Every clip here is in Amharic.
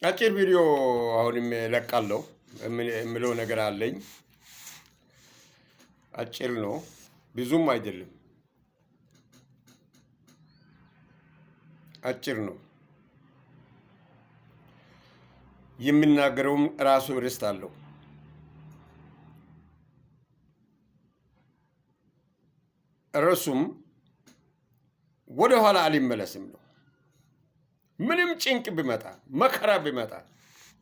አጭር ቪዲዮ አሁንም ለቃለሁ የምለው ነገር አለኝ። አጭር ነው፣ ብዙም አይደለም። አጭር ነው። የሚናገረውም ራሱ ርዕስ አለው። ርዕሱም ወደ ኋላ አልመለስም ነው። ምንም ጭንቅ ቢመጣ፣ መከራ ቢመጣ፣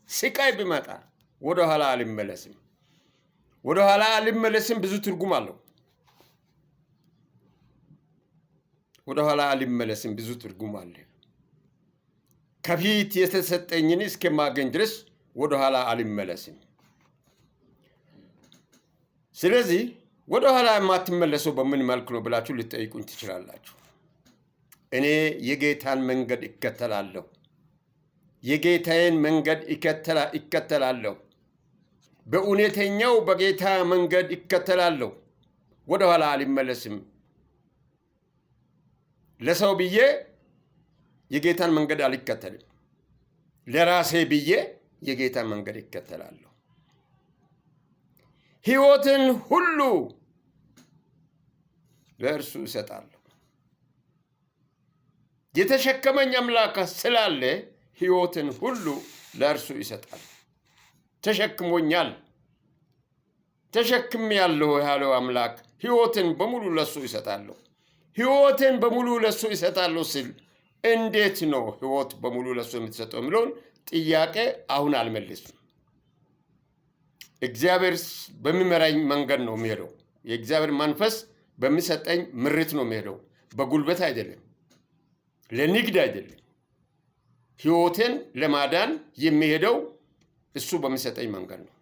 ስቃይ ቢመጣ ወደ ኋላ አልመለስም። ወደ ኋላ አልመለስም ብዙ ትርጉም አለው። ወደ ኋላ አልመለስም ብዙ ትርጉም አለ። ከፊት የተሰጠኝን እስከማገኝ ድረስ ወደ ኋላ አልመለስም። ስለዚህ ወደ ኋላ የማትመለሰው በምን መልኩ ነው ብላችሁ ልትጠይቁኝ ትችላላችሁ። እኔ የጌታን መንገድ እከተላለሁ። የጌታዬን መንገድ እከተላለሁ። በእውነተኛው በጌታ መንገድ እከተላለሁ። ወደ ኋላ አልመለስም። ለሰው ብዬ የጌታን መንገድ አልከተልም። ለራሴ ብዬ የጌታን መንገድ እከተላለሁ። ሕይወትን ሁሉ ለእርሱ እሰጣለሁ። የተሸከመኝ አምላክ ስላለ ሕይወትን ሁሉ ለእርሱ ይሰጣል። ተሸክሞኛል፣ ተሸክሜያለሁ ያለው አምላክ ሕይወትን በሙሉ ለሱ ይሰጣለሁ። ሕይወትን በሙሉ ለሱ ይሰጣለሁ ሲል እንዴት ነው ሕይወት በሙሉ ለሱ የምትሰጠው የሚለውን ጥያቄ አሁን አልመልስም። እግዚአብሔር በሚመራኝ መንገድ ነው የሚሄደው። የእግዚአብሔር መንፈስ በሚሰጠኝ ምሪት ነው የሚሄደው። በጉልበት አይደለም፣ ለንግድ አይደለም። ሕይወቴን ለማዳን የሚሄደው እሱ በሚሰጠኝ መንገድ ነው።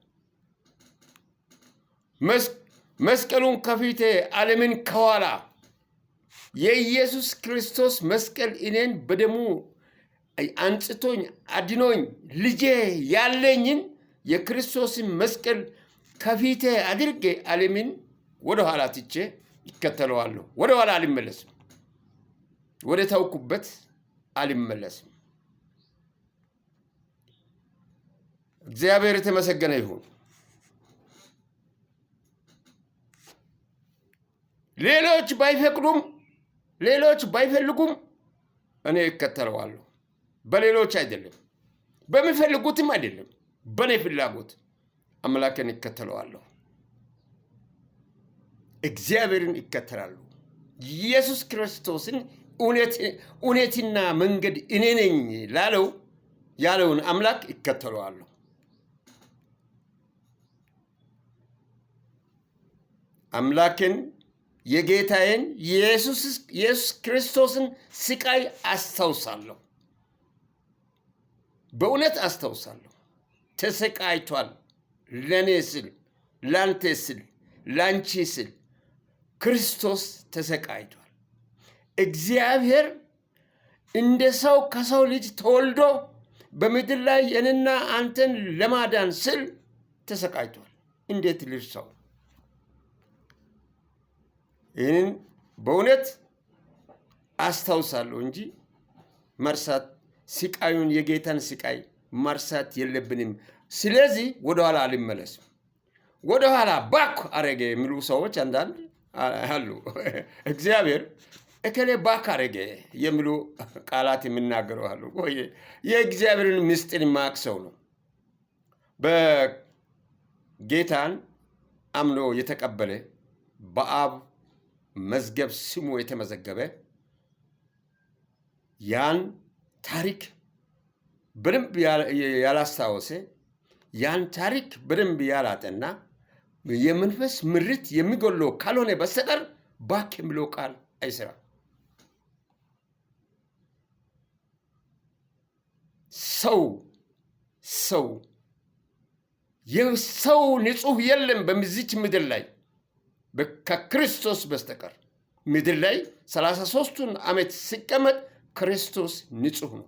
መስቀሉን ከፊቴ ዓለምን ከኋላ የኢየሱስ ክርስቶስ መስቀል እኔን በደሙ አንጽቶኝ አድኖኝ ልጄ ያለኝን የክርስቶስን መስቀል ከፊቴ አድርጌ ዓለምን ወደ ኋላ ትቼ ይከተለዋለሁ። ወደ ኋላ አልመለስም። ወደ ታውኩበት አልመለስም። እግዚአብሔር የተመሰገነ ይሁን። ሌሎች ባይፈቅዱም፣ ሌሎች ባይፈልጉም እኔ እከተለዋለሁ። በሌሎች አይደለም፣ በሚፈልጉትም አይደለም፣ በእኔ ፍላጎት አምላክን እከተለዋለሁ። እግዚአብሔርን እከተላለሁ። ኢየሱስ ክርስቶስን እውነትና መንገድ እኔ ነኝ ያለውን አምላክ እከተለዋለሁ። አምላክን የጌታዬን ኢየሱስ ክርስቶስን ስቃይ አስታውሳለሁ። በእውነት አስታውሳለሁ። ተሰቃይቷል። ለእኔ ስል፣ ላንተ ስል፣ ላንቺ ስል ክርስቶስ ተሰቃይቷል። እግዚአብሔር እንደ ሰው ከሰው ልጅ ተወልዶ በምድር ላይ እኔና አንተን ለማዳን ስል ተሰቃይቷል። እንዴት ልርሳው? ይህንን በእውነት አስታውሳለሁ እንጂ መርሳት፣ ስቃዩን የጌታን ስቃይ መርሳት የለብንም። ስለዚህ ወደኋላ አልመለስም። ወደኋላ ባክ አረገ የሚሉ ሰዎች አንዳንድ አሉ። እግዚአብሔር እከሌ ባክ አረገ የሚሉ ቃላት የሚናገሩ አሉ። የእግዚአብሔርን ምስጢር ማቅ ሰው ነው። በጌታን አምኖ የተቀበለ በአብ መዝገብ ስሙ የተመዘገበ ያን ታሪክ በደንብ ያላስታወሰ፣ ያን ታሪክ በደንብ ያላጠና የመንፈስ ምሪት የሚጎለው ካልሆነ በስተቀር ባክ የሚለው ቃል አይሰራም። ሰው ንጹህ የለም በዚች ምድር ላይ ከክርስቶስ በስተቀር። ምድር ላይ 33ቱን ዓመት ሲቀመጥ ክርስቶስ ንጹህ ነው።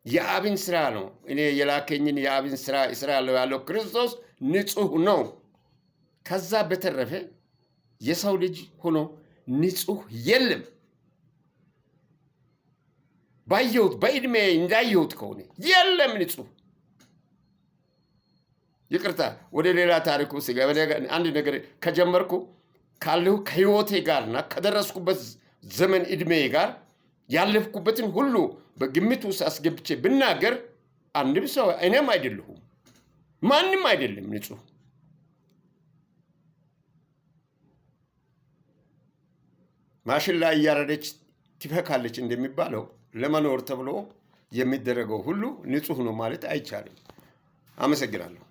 የአብን ስራ ነው። እኔ የላከኝን የአብን ስራ እሰራለሁ ያለው ክርስቶስ ንጹህ ነው። ከዛ በተረፈ የሰው ልጅ ሆኖ ንጹህ የለም። ባየሁት በዕድሜ እንዳየሁት ከሆነ የለም ንጹህ። ይቅርታ ወደ ሌላ ታሪኩ ስገባ አንድ ነገር ከጀመርኩ ካለሁ ከህይወቴ ጋርና ከደረስኩበት ዘመን ዕድሜ ጋር ያለፍኩበትን ሁሉ በግምት ውስጥ አስገብቼ ብናገር አንድም ሰው እኔም አይደለሁም ማንም አይደለም ንጹህ። ማሽን ላይ እያረደች ትፈካለች እንደሚባለው ለመኖር ተብሎ የሚደረገው ሁሉ ንጹህ ነው ማለት አይቻልም። አመሰግናለሁ።